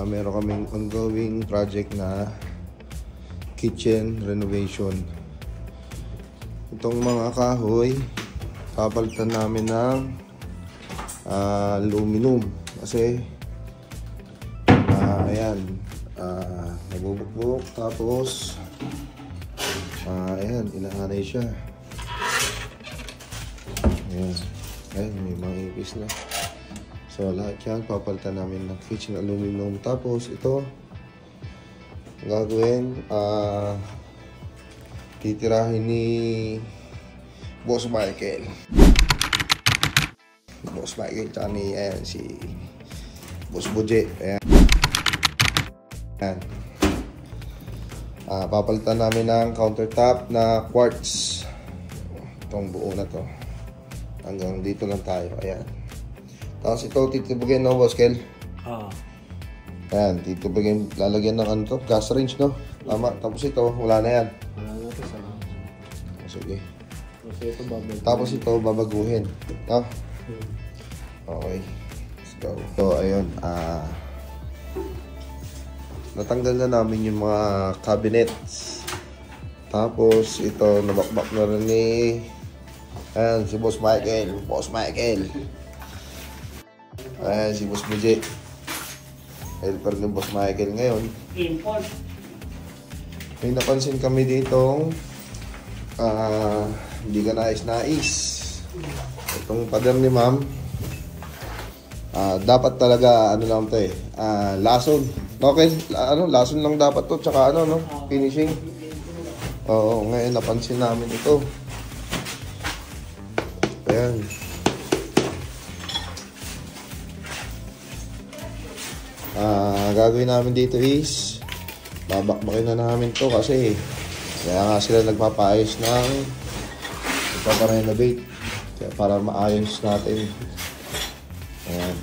meron kaming ongoing project na kitchen renovation. Itong mga kahoy, papalitan namin ng aluminum kasi ayan, nabubukbuk, tapos ayan, inaanay siya. Ayan, ayan, may mga ipis na. So lahat yan papalitan namin ng kitchen aluminum. Tapos ito gagawin, titirahin ni Boss Michael. Boss Michael tsaka ni si Boss Budget. Ayan. Ayan. Papalitan namin ng countertop na quartz. Itong buo na to. Hanggang dito lang tayo. Ayan. Tapos ito titibugin, no, Boss Kel? Ayan, titibugin, lalagyan ng ano to, gas range, no? Tama. Tapos ito, wala na yan. Wala na ito, sige. Tapos ito, Tapos ito, babaguhin. babaguhin. No? Okay. Let's go. So, ayun. Natanggal na namin yung mga cabinets. Tapos, ito, nabakbak na rin ni ayan, si Boss Michael. Boss Michael. Ayan, si Boss Budget. Helper ni Boss Michael ngayon. May napansin kami ditong hindi ka nais-nais. Itong pader ni ma'am, dapat talaga ano lang to lason. Okay, lason lang dapat to, tsaka no, finishing. Oo, ngayon napansin namin ito. Ayan. Gagawin namin dito is babakbakin na namin to kasi kaya nga sila nagpapaayos ng ipaparenovate kaya para maayos natin. Ayan.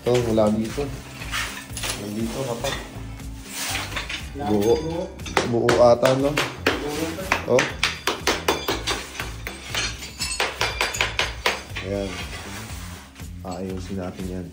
Ito mula dito kapag buo ata, no? Oh. Ayan, ayusin natin yan.